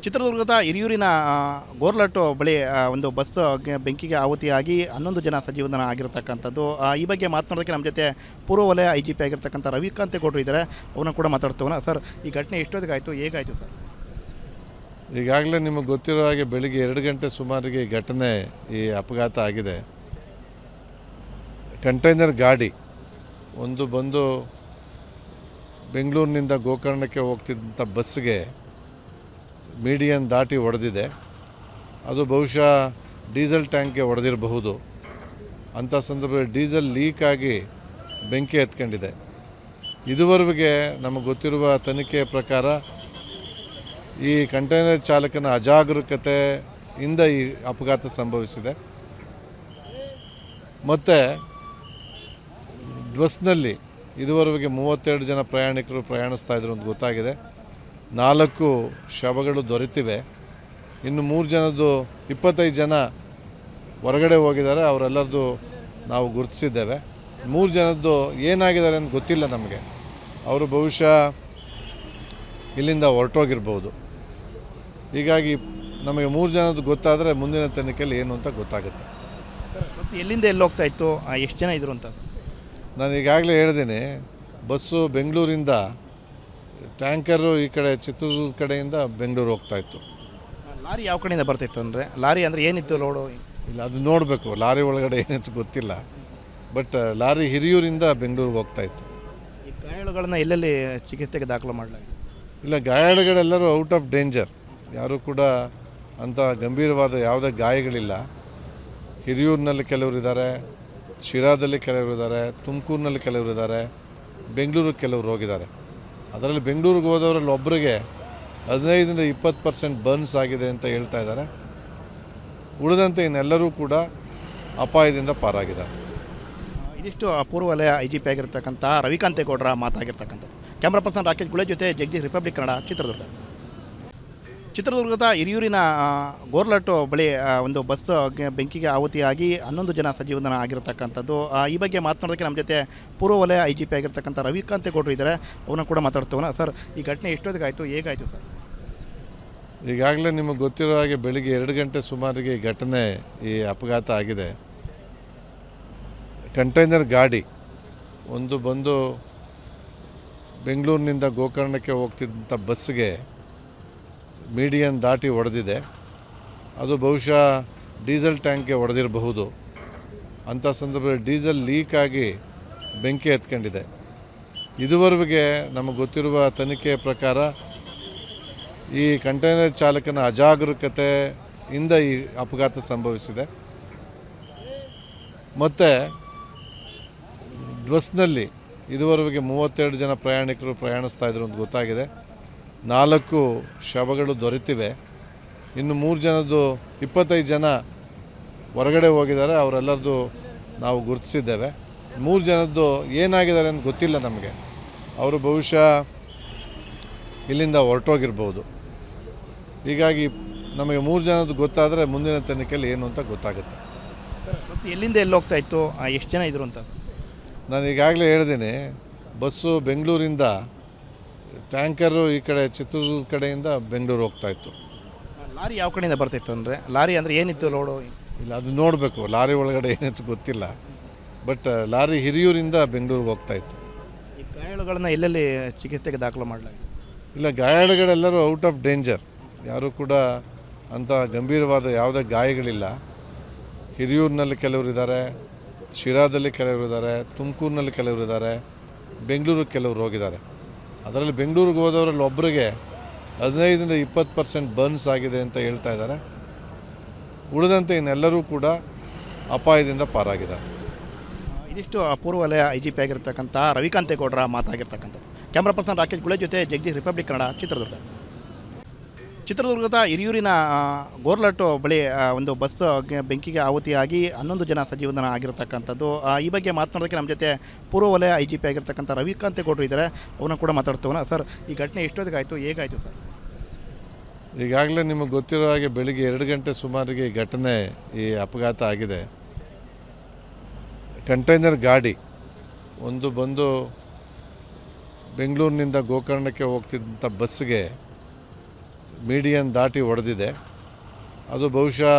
ಚಿತ್ರದುರ್ಗದ ಹಿರಿಯೂರಿನ ಗೋರ್ಲಟ್ಟು ಬಳಿ ಒಂದು ಬಸ್ ಬೆಂಕಿಗೆ ಆಹುತಿಯಾಗಿ 11 ಜನ ಸಜೀವನ ಆಗಿರತಕ್ಕಂಥದ್ದು. ಈ ಬಗ್ಗೆ ಮಾತನಾಡೋದಕ್ಕೆ ನಮ್ಮ ಜೊತೆ ಪೂರ್ವ ವಲಯ IGP ಆಗಿರ್ತಕ್ಕಂಥ ರವಿಕಾಂತೇಗೌಡರು ಇದ್ದಾರೆ. ಅವನ್ನ ಕೂಡ ಮಾತಾಡ್ತೇವೆ. ಸರ್, ಈ ಘಟನೆ ಎಷ್ಟೊತ್ತಿಗಾಯಿತು, ಹೇಗಾಯಿತು ಸರ್? ಈಗಾಗಲೇ ನಿಮಗೆ ಗೊತ್ತಿರೋ ಹಾಗೆ ಬೆಳಿಗ್ಗೆ 2 ಗಂಟೆ ಸುಮಾರಿಗೆ ಈ ಘಟನೆ, ಈ ಅಪಘಾತ ಆಗಿದೆ. ಕಂಟೈನರ್ ಗಾಡಿ ಒಂದು ಬಂದು ಬೆಂಗಳೂರಿನಿಂದ ಗೋಕರ್ಣಕ್ಕೆ ಹೋಗ್ತಿದ್ದಂಥ ಬಸ್ಸಿಗೆ ಮೀಡಿಯನ್ ದಾಟಿ ಹೊಡೆದಿದೆ. ಅದು ಬಹುಶಃ ಡೀಸೆಲ್ ಟ್ಯಾಂಕ್ಗೆ ಹೊಡೆದಿರಬಹುದು. ಅಂಥ ಸಂದರ್ಭದಲ್ಲಿ ಡೀಸೆಲ್ ಲೀಕ್ ಆಗಿ ಬೆಂಕಿ ಹತ್ಕೊಂಡಿದೆ. ಇದುವರೆಗೆ ನಮಗೆ ಗೊತ್ತಿರುವ ತನಿಖೆಯ ಪ್ರಕಾರ ಈ ಕಂಟೈನರ್ ಚಾಲಕನ ಅಜಾಗರೂಕತೆಯಿಂದ ಈ ಅಪಘಾತ ಸಂಭವಿಸಿದೆ. ಮತ್ತು ಬಸ್ನಲ್ಲಿ ಇದುವರೆಗೆ 32 ಜನ ಪ್ರಯಾಣಿಕರು ಪ್ರಯಾಣಿಸ್ತಾ ಇದ್ರು ಅಂತ ಗೊತ್ತಾಗಿದೆ. 4 ಶವಗಳು ದೊರೆತಿವೆ. ಇನ್ನು 25 ಜನ ಹೊರಗಡೆ ಹೋಗಿದ್ದಾರೆ. ಅವರೆಲ್ಲರದ್ದು ನಾವು ಗುರುತಿಸಿದ್ದೇವೆ. 3 ಜನದ್ದು ಏನಾಗಿದ್ದಾರೆ ಅಂತ ಗೊತ್ತಿಲ್ಲ ನಮಗೆ. ಅವರು ಬಹುಶಃ ಇಲ್ಲಿಂದ ಹೊರಟೋಗಿರ್ಬೋದು. ಹೀಗಾಗಿ ನಮಗೆ 3 ಜನದ್ದು ಗೊತ್ತಾದರೆ ಮುಂದಿನ ತನಿಖೆಯಲ್ಲಿ ಏನು ಅಂತ ಗೊತ್ತಾಗುತ್ತೆ. ಎಲ್ಲಿಂದ ಎಲ್ಲಿ ಹೋಗ್ತಾ ಇತ್ತು, ಎಷ್ಟು ಜನ ಇದ್ರು ಅಂತ? ನಾನು ಈಗಾಗಲೇ ಹೇಳಿದ್ದೀನಿ, ಬಸ್ಸು ಬೆಂಗಳೂರಿಂದ ಟ್ಯಾಂಕರು ಈ ಕಡೆ ಚಿತ್ರದುರ್ಗ ಕಡೆಯಿಂದ ಬೆಂಗಳೂರು ಹೋಗ್ತಾಯಿತ್ತು. ಲಾರಿ ಯಾವ ಕಡೆಯಿಂದ ಬರ್ತಾಯಿತ್ತು ಅಂದರೆ? ಲಾರಿ ಅಂದರೆ ಏನಿತ್ತು ಲೋಡು? ಇಲ್ಲ, ಅದು ನೋಡಬೇಕು. ಲಾರಿ ಒಳಗಡೆ ಏನಿತ್ತು ಗೊತ್ತಿಲ್ಲ. ಬಟ್ ಲಾರಿ ಹಿರಿಯೂರಿಂದ ಬೆಂಗಳೂರಿಗೆ ಹೋಗ್ತಾಯಿತ್ತು. ಈ ಗಾಯಾಳುಗಳನ್ನ ಎಲ್ಲೆಲ್ಲಿ ಚಿಕಿತ್ಸೆಗೆ ದಾಖಲು ಮಾಡಲಾಗಿದೆ? ಇಲ್ಲ, ಗಾಯಾಳುಗಳೆಲ್ಲರೂ ಔಟ್ ಆಫ್ ಡೇಂಜರ್. ಯಾರೂ ಕೂಡ ಅಂಥ ಗಂಭೀರವಾದ ಯಾವುದೇ ಗಾಯಗಳಿಲ್ಲ. ಹಿರಿಯೂರಿನಲ್ಲಿ ಕೆಲವರಿದ್ದಾರೆ, ಶಿರಾದಲ್ಲಿ ಕೆಲವರಿದ್ದಾರೆ, ತುಮಕೂರಿನಲ್ಲಿ ಕೆಲವರಿದ್ದಾರೆ, ಬೆಂಗಳೂರಿಗೆ ಕೆಲವರು ಹೋಗಿದ್ದಾರೆ. ಅದರಲ್ಲಿ ಬೆಂಗಳೂರಿಗೆ ಹೋದವರಲ್ಲಿ ಒಬ್ಬರಿಗೆ 15ರಿಂದ 20% ಬರ್ನ್ಸ್ ಆಗಿದೆ ಅಂತ ಹೇಳ್ತಾ ಇದ್ದಾರೆ. ಉಳಿದಂತೆ ಇನ್ನೆಲ್ಲರೂ ಕೂಡ ಅಪಾಯದಿಂದ ಪಾರಾಗಿದ್ದಾರೆ. ಇದಿಷ್ಟು ಪೂರ್ವ ವಲಯ IGP ಆಗಿರ್ತಕ್ಕಂಥ ರವಿಕಾಂತೇಗೌಡರ ಮಾತಾಗಿರ್ತಕ್ಕಂಥದ್ದು. ಕ್ಯಾಮ್ರಾ ಪರ್ಸನ್ ರಾಕೇಶ್ ಗುಳೆ ಜೊತೆ ಜಗದೀಶ್, ರಿಪಬ್ಲಿಕ್ ಕನ್ನಡ, ಚಿತ್ರದುರ್ಗ. ಚಿತ್ರದುರ್ಗದ ಹಿರಿಯೂರಿನ ಗೋರ್ಲಟ್ಟು ಬಳಿ ಒಂದು ಬಸ್ ಬೆಂಕಿಗೆ ಆಹುತಿಯಾಗಿ 11 ಜನ ಸಜೀವನ ಆಗಿರತಕ್ಕಂಥದ್ದು. ಈ ಬಗ್ಗೆ ಮಾತನಾಡೋದಕ್ಕೆ ನಮ್ಮ ಜೊತೆ ಪೂರ್ವ ವಲಯ IGP ಆಗಿರ್ತಕ್ಕಂಥ ರವಿಕಾಂತೇಗೌಡರು ಇದ್ದಾರೆ. ಅವನ್ನ ಕೂಡ ಮಾತಾಡ್ತೇವೆ. ಸರ್, ಈ ಘಟನೆ ಎಷ್ಟೊತ್ತಿಗಾಯಿತು, ಹೇಗಾಯಿತು ಸರ್? ಈಗಾಗಲೇ ನಿಮಗೆ ಗೊತ್ತಿರೋ ಹಾಗೆ ಬೆಳಿಗ್ಗೆ 2 ಗಂಟೆ ಸುಮಾರಿಗೆ ಈ ಘಟನೆ, ಈ ಅಪಘಾತ ಆಗಿದೆ. ಕಂಟೈನರ್ ಗಾಡಿ ಒಂದು ಬಂದು ಬೆಂಗಳೂರಿನಿಂದ ಗೋಕರ್ಣಕ್ಕೆ ಹೋಗ್ತಿದ್ದಂಥ ಬಸ್ಸಿಗೆ ಮೀಡಿಯನ್ ದಾಟಿ ಹೊಡೆದಿದೆ. ಅದು ಬಹುಶಃ ಡೀಸೆಲ್ ಟ್ಯಾಂಕ್ಗೆ ಹೊಡೆದಿರಬಹುದು. ಅಂಥ ಸಂದರ್ಭದಲ್ಲಿ ಡೀಸೆಲ್ ಲೀಕ್ ಆಗಿ ಬೆಂಕಿ ಹತ್ಕೊಂಡಿದೆ. ಇದುವರೆಗೆ ನಮಗೆ ಗೊತ್ತಿರುವ ತನಿಖೆಯ ಪ್ರಕಾರ ಈ ಕಂಟೈನರ್ ಚಾಲಕನ ಅಜಾಗರೂಕತೆಯಿಂದ ಈ ಅಪಘಾತ ಸಂಭವಿಸಿದೆ. ಮತ್ತು ಬಸ್ನಲ್ಲಿ ಇದುವರೆಗೆ 32 ಜನ ಪ್ರಯಾಣಿಕರು ಪ್ರಯಾಣಿಸ್ತಾ ಇದ್ರು ಅಂತ ಗೊತ್ತಾಗಿದೆ. 4 ಶವಗಳು ದೊರೆತಿವೆ. ಇನ್ನು 25 ಜನ ಹೊರಗಡೆ ಹೋಗಿದ್ದಾರೆ. ಅವರೆಲ್ಲರದ್ದು ನಾವು ಗುರುತಿಸಿದ್ದೇವೆ. 3 ಜನದ್ದು ಏನಾಗಿದ್ದಾರೆ ಅಂತ ಗೊತ್ತಿಲ್ಲ ನಮಗೆ. ಅವರು ಬಹುಶಃ ಇಲ್ಲಿಂದ ಹೊರಟೋಗಿರ್ಬೋದು. ಹೀಗಾಗಿ ನಮಗೆ 3 ಜನದ್ದು ಗೊತ್ತಾದರೆ ಮುಂದಿನ ತನಿಖೆಯಲ್ಲಿ ಏನು ಅಂತ ಗೊತ್ತಾಗುತ್ತೆ. ಎಲ್ಲಿಂದ ಎಲ್ಲಿ ಹೋಗ್ತಾ ಇತ್ತು, ಎಷ್ಟು ಜನ ಇದ್ರು ಅಂತ? ನಾನು ಈಗಾಗಲೇ ಹೇಳಿದ್ದೀನಿ, ಬಸ್ಸು ಬೆಂಗಳೂರಿಂದ ಟ್ಯಾಂಕರು ಈ ಕಡೆ ಚಿತ್ರದುರ್ಗ ಕಡೆಯಿಂದ ಬೆಂಗಳೂರು ಹೋಗ್ತಾಯಿತ್ತು. ಲಾರಿ ಯಾವ ಕಡೆಯಿಂದ ಬರ್ತಾಯಿತ್ತು ಅಂದರೆ? ಲಾರಿ ಅಂದರೆ ಏನಿತ್ತು ಲೋಡು? ಇಲ್ಲ, ಅದು ನೋಡಬೇಕು. ಲಾರಿ ಒಳಗಡೆ ಏನಿತ್ತು ಗೊತ್ತಿಲ್ಲ. ಬಟ್ ಲಾರಿ ಹಿರಿಯೂರಿಂದ ಬೆಂಗಳೂರಿಗೆ ಹೋಗ್ತಾಯಿತ್ತು. ಈ ಗಾಯಾಳುಗಳನ್ನ ಎಲ್ಲೆಲ್ಲಿ ಚಿಕಿತ್ಸೆಗೆ ದಾಖಲು ಮಾಡಲಾಗಿದೆ? ಇಲ್ಲ, ಗಾಯಾಳುಗಳೆಲ್ಲರೂ ಔಟ್ ಆಫ್ ಡೇಂಜರ್. ಯಾರೂ ಕೂಡ ಅಂಥ ಗಂಭೀರವಾದ ಯಾವುದೇ ಗಾಯಗಳಿಲ್ಲ. ಹಿರಿಯೂರಿನಲ್ಲಿ ಕೆಲವರಿದ್ದಾರೆ, ಶಿರಾದಲ್ಲಿ ಕೆಲವರಿದ್ದಾರೆ, ತುಮಕೂರಿನಲ್ಲಿ ಕೆಲವರಿದ್ದಾರೆ, ಬೆಂಗಳೂರಿಗೆ ಕೆಲವರು ಹೋಗಿದ್ದಾರೆ. ಅದರಲ್ಲಿ ಬೆಂಗಳೂರಿಗೆ ಹೋದವರಲ್ಲಿ ಒಬ್ಬರಿಗೆ 15ರಿಂದ 20% ಬರ್ನ್ಸ್ ಆಗಿದೆ ಅಂತ ಹೇಳ್ತಾ ಇದ್ದಾರೆ. ಉಳಿದಂತೆ ಇನ್ನೆಲ್ಲರೂ ಕೂಡ ಅಪಾಯದಿಂದ ಪಾರಾಗಿದ್ದಾರೆ. ಇದಿಷ್ಟು ಪೂರ್ವ ವಲಯ IGP ಆಗಿರ್ತಕ್ಕಂಥ ರವಿಕಾಂತೇಗೌಡರ ಮಾತಾಗಿರ್ತಕ್ಕಂಥದ್ದು. ಕ್ಯಾಮ್ರಾ ಪರ್ಸನ್ ರಾಕೇಶ್ ಗುಳೆ ಜೊತೆ ಜಗದೀಶ್, ರಿಪಬ್ಲಿಕ್ ಕನ್ನಡ, ಚಿತ್ರದುರ್ಗ. ಚಿತ್ರದುರ್ಗದ ಹಿರಿಯೂರಿನ ಗೋರ್ಲಟ್ಟು ಬಳಿ ಒಂದು ಬಸ್ ಬೆಂಕಿಗೆ ಆಹುತಿಯಾಗಿ 11 ಜನ ಸಜೀವನ ಆಗಿರತಕ್ಕಂಥದ್ದು. ಈ ಬಗ್ಗೆ ಮಾತನಾಡೋದಕ್ಕೆ ನಮ್ಮ ಜೊತೆ ಪೂರ್ವ ವಲಯ IGP ಆಗಿರ್ತಕ್ಕಂಥ ರವಿಕಾಂತೇಗೌಡರು ಇದ್ದಾರೆ. ಅವನ್ನ ಕೂಡ ಮಾತಾಡ್ತೇವೆ. ಸರ್, ಈ ಘಟನೆ ಎಷ್ಟೊತ್ತಿಗಾಯಿತು, ಹೇಗಾಯಿತು ಸರ್? ಈಗಾಗಲೇ ನಿಮಗೆ ಗೊತ್ತಿರೋ ಹಾಗೆ ಬೆಳಿಗ್ಗೆ 2 ಗಂಟೆ ಸುಮಾರಿಗೆ ಈ ಘಟನೆ, ಈ ಅಪಘಾತ ಆಗಿದೆ. ಕಂಟೈನರ್ ಗಾಡಿ ಒಂದು ಬಂದು ಬೆಂಗಳೂರಿನಿಂದ ಗೋಕರ್ಣಕ್ಕೆ ಹೋಗ್ತಿದ್ದಂಥ ಬಸ್ಸಿಗೆ ಮೀಡಿಯನ್ ದಾಟಿ ಹೊಡೆದಿದೆ. ಅದು ಬಹುಶಃ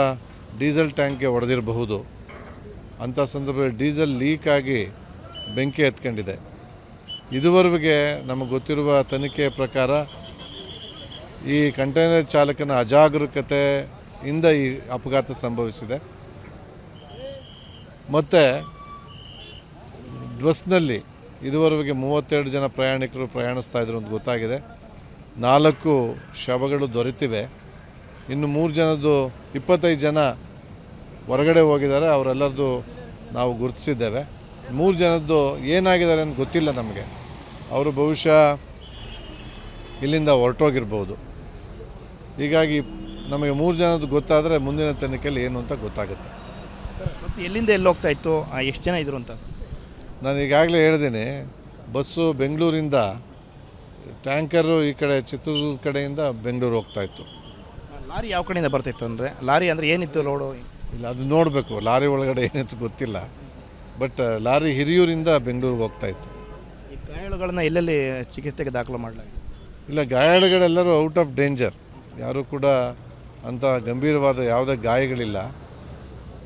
ಡೀಸೆಲ್ ಟ್ಯಾಂಕ್ಗೆ ಹೊಡೆದಿರಬಹುದು. ಅಂಥ ಸಂದರ್ಭದಲ್ಲಿ ಡೀಸೆಲ್ ಲೀಕ್ ಆಗಿ ಬೆಂಕಿ ಹತ್ಕೊಂಡಿದೆ. ಇದುವರೆಗೆ ನಮಗೆ ಗೊತ್ತಿರುವ ತನಿಖೆಯ ಪ್ರಕಾರ ಈ ಕಂಟೈನರ್ ಚಾಲಕನ ಅಜಾಗರೂಕತೆಯಿಂದ ಈ ಅಪಘಾತ ಸಂಭವಿಸಿದೆ. ಮತ್ತು ಬಸ್ನಲ್ಲಿ ಇದುವರೆಗೆ 32 ಜನ ಪ್ರಯಾಣಿಕರು ಪ್ರಯಾಣಿಸ್ತಾ ಇದ್ರು ಅಂತ ಗೊತ್ತಾಗಿದೆ. 4 ಶವಗಳು ದೊರೆತಿವೆ. ಇನ್ನು 3 ಜನದ್ದು 25 ಜನ ಹೊರಗಡೆ ಹೋಗಿದ್ದಾರೆ. ಅವರೆಲ್ಲರದು ನಾವು ಗುರುತಿಸಿದ್ದೇವೆ. 3 ಜನದ್ದು ಏನಾಗಿದ್ದಾರೆ ಅಂತ ಗೊತ್ತಿಲ್ಲ ನಮಗೆ. ಅವರು ಬಹುಶಃ ಇಲ್ಲಿಂದ ಹೊರಟೋಗಿರ್ಬೋದು. ಹೀಗಾಗಿ ನಮಗೆ 3 ಜನದ್ದು ಗೊತ್ತಾದರೆ ಮುಂದಿನ ತನಿಖೆಯಲ್ಲಿ ಏನು ಅಂತ ಗೊತ್ತಾಗುತ್ತೆ. ಮತ್ತು ಎಲ್ಲಿಂದ ಎಲ್ಲಿ ಹೋಗ್ತಾ ಇತ್ತು, ಎಷ್ಟು ಜನ ಇದ್ರು ಅಂತ? ನಾನು ಈಗಾಗಲೇ ಹೇಳಿದ್ದೀನಿ, ಬಸ್ಸು ಬೆಂಗಳೂರಿಂದ ಟ್ಯಾಂಕರು ಈ ಕಡೆ ಚಿತ್ರದುರ್ಗ ಕಡೆಯಿಂದ ಬೆಂಗಳೂರು ಹೋಗ್ತಾಯಿತ್ತು. ಲಾರಿ ಯಾವ ಕಡೆಯಿಂದ ಬರ್ತಾಯಿತ್ತು ಅಂದರೆ? ಲಾರಿ ಅಂದರೆ ಏನಿತ್ತು ಲೋಡು? ಇಲ್ಲ, ಅದು ನೋಡಬೇಕು. ಲಾರಿ ಒಳಗಡೆ ಏನಿತ್ತು ಗೊತ್ತಿಲ್ಲ. ಬಟ್ ಲಾರಿ ಹಿರಿಯೂರಿಂದ ಬೆಂಗಳೂರಿಗೆ ಹೋಗ್ತಾಯಿತ್ತು. ಈ ಗಾಯಾಳುಗಳನ್ನ ಎಲ್ಲೆಲ್ಲಿ ಚಿಕಿತ್ಸೆಗೆ ದಾಖಲು ಮಾಡಲಾಗಿದೆ? ಇಲ್ಲ, ಗಾಯಾಳುಗಳೆಲ್ಲರೂ ಔಟ್ ಆಫ್ ಡೇಂಜರ್. ಯಾರೂ ಕೂಡ ಅಂಥ ಗಂಭೀರವಾದ ಯಾವುದೇ ಗಾಯಗಳಿಲ್ಲ.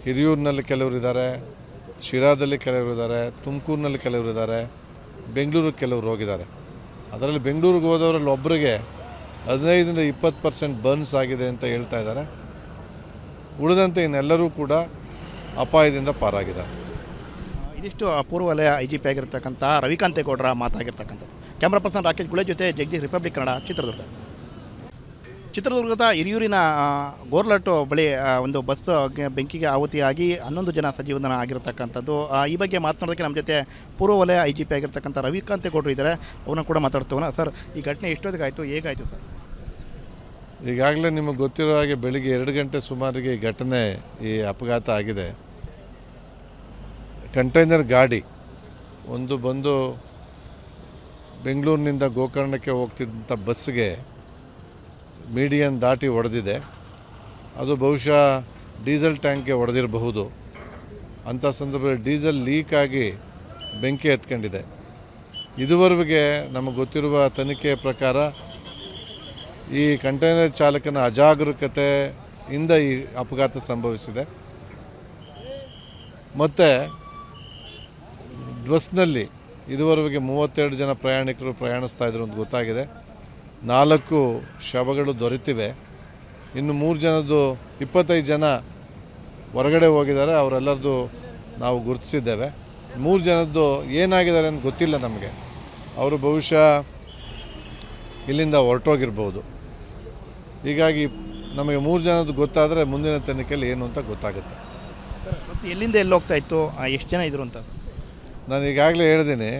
ಹಿರಿಯೂರಿನಲ್ಲಿ ಕೆಲವರಿದ್ದಾರೆ, ಶಿರಾದಲ್ಲಿ ಕೆಲವರಿದ್ದಾರೆ, ತುಮಕೂರಿನಲ್ಲಿ ಕೆಲವರಿದ್ದಾರೆ, ಬೆಂಗಳೂರಿಗೆ ಕೆಲವರು ಹೋಗಿದ್ದಾರೆ. ಅದರಲ್ಲಿ ಬೆಂಗಳೂರಿಗೆ ಹೋದವರಲ್ಲಿ ಒಬ್ಬರಿಗೆ 15-20% ಬರ್ನ್ಸ್ ಆಗಿದೆ ಅಂತ ಹೇಳ್ತಾ ಇದ್ದಾರೆ. ಉಳಿದಂತೆ ಇನ್ನೆಲ್ಲರೂ ಕೂಡ ಅಪಾಯದಿಂದ ಪಾರಾಗಿದ್ದಾರೆ. ಇದಿಷ್ಟು ಪೂರ್ವ ವಲಯ IGP ಆಗಿರ್ತಕ್ಕಂಥ ರವಿಕಾಂತೇಗೌಡರ ಮಾತಾಗಿರ್ತಕ್ಕಂಥದ್ದು. ಕ್ಯಾಮ್ರಾ ಪರ್ಸನ್ ರಾಕೇಶ್ ಗುಳೆ ಜೊತೆ ಜಗದೀಶ್, ರಿಪಬ್ಲಿಕ್ ಕನ್ನಡ, ಚಿತ್ರದುರ್ಗದ ಹಿರಿಯೂರಿನ ಗೋರ್ಲಟ್ಟು ಬಳಿ ಒಂದು ಬಸ್ ಬೆಂಕಿಗೆ ಆಹುತಿಯಾಗಿ 11 ಜನ ಸಜೀವನ ಆಗಿರತಕ್ಕಂಥದ್ದು. ಈ ಬಗ್ಗೆ ಮಾತನಾಡೋದಕ್ಕೆ ನಮ್ಮ ಜೊತೆ ಪೂರ್ವ ವಲಯ IGP ಆಗಿರ್ತಕ್ಕಂಥ ರವಿಕಾಂತೇಗೌಡರು ಇದ್ದಾರೆ. ಅವನ್ನ ಕೂಡ ಮಾತಾಡ್ತೇವೆ. ಸರ್, ಈ ಘಟನೆ ಎಷ್ಟೊತ್ತಿಗಾಯಿತು, ಹೇಗಾಯಿತು ಸರ್? ಈಗಾಗಲೇ ನಿಮಗೆ ಗೊತ್ತಿರೋ ಹಾಗೆ ಬೆಳಿಗ್ಗೆ 2 ಗಂಟೆ ಸುಮಾರಿಗೆ ಈ ಘಟನೆ, ಈ ಅಪಘಾತ ಆಗಿದೆ. ಕಂಟೈನರ್ ಗಾಡಿ ಒಂದು ಬಂದು ಬೆಂಗಳೂರಿನಿಂದ ಗೋಕರ್ಣಕ್ಕೆ ಹೋಗ್ತಿದ್ದಂಥ ಬಸ್ಸಿಗೆ ಮೀಡಿಯನ್ ದಾಟಿ ಹೊಡೆದಿದೆ. ಅದು ಬಹುಶಃ ಡೀಸೆಲ್ ಟ್ಯಾಂಕ್ಗೆ ಹೊಡೆದಿರಬಹುದು. ಅಂಥ ಸಂದರ್ಭದಲ್ಲಿ ಡೀಸೆಲ್ ಲೀಕ್ ಆಗಿ ಬೆಂಕಿ ಹತ್ಕೊಂಡಿದೆ. ಇದುವರೆಗೆ ನಮಗೆ ಗೊತ್ತಿರುವ ತನಿಖೆಯ ಪ್ರಕಾರ ಈ ಕಂಟೈನರ್ ಚಾಲಕನ ಅಜಾಗರೂಕತೆಯಿಂದ ಈ ಅಪಘಾತ ಸಂಭವಿಸಿದೆ. ಮತ್ತು ಬಸ್ನಲ್ಲಿ ಇದುವರೆಗೆ 32 ಜನ ಪ್ರಯಾಣಿಕರು ಪ್ರಯಾಣಿಸ್ತಾ ಇದ್ರು ಅಂತ ಗೊತ್ತಾಗಿದೆ. 4 ಶವಗಳು ದೊರೆತಿವೆ. ಇನ್ನು 3 ಜನದ್ದು 25 ಜನ ಹೊರಗಡೆ ಹೋಗಿದ್ದಾರೆ. ಅವರೆಲ್ಲರದು ನಾವು ಗುರುತಿಸಿದ್ದೇವೆ. 3 ಜನದ್ದು ಏನಾಗಿದ್ದಾರೆ ಅಂತ ಗೊತ್ತಿಲ್ಲ ನಮಗೆ. ಅವರು ಬಹುಶಃ ಇಲ್ಲಿಂದ ಹೊರಟೋಗಿರ್ಬೋದು. ಹೀಗಾಗಿ ನಮಗೆ 3 ಜನದ್ದು ಗೊತ್ತಾದರೆ ಮುಂದಿನ ತನಿಖೆಯಲ್ಲಿ ಏನು ಅಂತ ಗೊತ್ತಾಗುತ್ತೆ. ಮತ್ತು ಎಲ್ಲಿಂದ ಎಲ್ಲಿ ಹೋಗ್ತಾ ಇತ್ತು, ಎಷ್ಟು ಜನ ಇದ್ರು ಅಂತ? ನಾನು ಈಗಾಗಲೇ ಹೇಳಿದ್ದೀನಿ,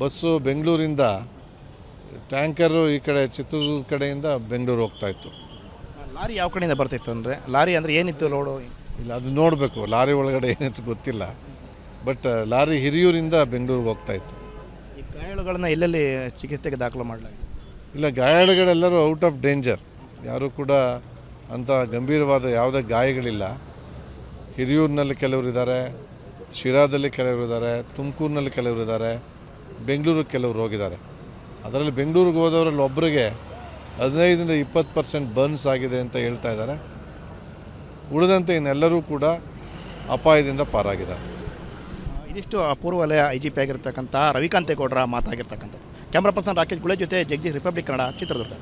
ಬಸ್ಸು ಬೆಂಗಳೂರಿಂದ ಟ್ಯಾಂಕರು ಈ ಕಡೆ ಚಿತ್ರದುರ್ಗ ಕಡೆಯಿಂದ ಬೆಂಗಳೂರು ಹೋಗ್ತಾಯಿತ್ತು. ಲಾರಿ ಯಾವ ಕಡೆಯಿಂದ ಬರ್ತಾಯಿತ್ತು ಅಂದರೆ? ಲಾರಿ ಅಂದರೆ ಏನಿತ್ತು ಲೋಡು? ಇಲ್ಲ, ಅದು ನೋಡಬೇಕು. ಲಾರಿ ಒಳಗಡೆ ಏನಿತ್ತು ಗೊತ್ತಿಲ್ಲ. ಬಟ್ ಲಾರಿ ಹಿರಿಯೂರಿಂದ ಬೆಂಗಳೂರಿಗೆ ಹೋಗ್ತಾಯಿತ್ತು. ಈ ಗಾಯಾಳುಗಳನ್ನ ಎಲ್ಲೆಲ್ಲಿ ಚಿಕಿತ್ಸೆಗೆ ದಾಖಲು ಮಾಡಲಾಗಿದೆ? ಇಲ್ಲ, ಗಾಯಾಳುಗಳೆಲ್ಲರೂ ಔಟ್ ಆಫ್ ಡೇಂಜರ್. ಯಾರೂ ಕೂಡ ಅಂಥ ಗಂಭೀರವಾದ ಯಾವುದೇ ಗಾಯಗಳಿಲ್ಲ. ಹಿರಿಯೂರಿನಲ್ಲಿ ಕೆಲವರಿದ್ದಾರೆ, ಶಿರಾದಲ್ಲಿ ಕೆಲವರಿದ್ದಾರೆ, ತುಮಕೂರಿನಲ್ಲಿ ಕೆಲವರಿದ್ದಾರೆ, ಬೆಂಗಳೂರಿಗೆ ಕೆಲವರು ಹೋಗಿದ್ದಾರೆ. ಅದರಲ್ಲಿ ಬೆಂಗಳೂರಿಗೆ ಹೋದವರಲ್ಲಿ ಒಬ್ಬರಿಗೆ 15-20% ಬರ್ನ್ಸ್ ಆಗಿದೆ ಅಂತ ಹೇಳ್ತಾ ಇದ್ದಾರೆ. ಉಳಿದಂತೆ ಇನ್ನೆಲ್ಲರೂ ಕೂಡ ಅಪಾಯದಿಂದ ಪಾರಾಗಿದ್ದಾರೆ. ಇದಿಷ್ಟು ಪೂರ್ವ ವಲಯ IGP ಆಗಿರ್ತಕ್ಕಂಥ ರವಿಕಾಂತೇಗೌಡರ ಮಾತಾಗಿರ್ತಕ್ಕಂಥದ್ದು. ಕ್ಯಾಮ್ರಾ ಪರ್ಸನ್ ರಾಕೇಶ್ ಗುಳೆ ಜೊತೆ ಜಗದೀಶ್, ರಿಪಬ್ಲಿಕ್ ಕನ್ನಡ, ಚಿತ್ರದುರ್ಗ.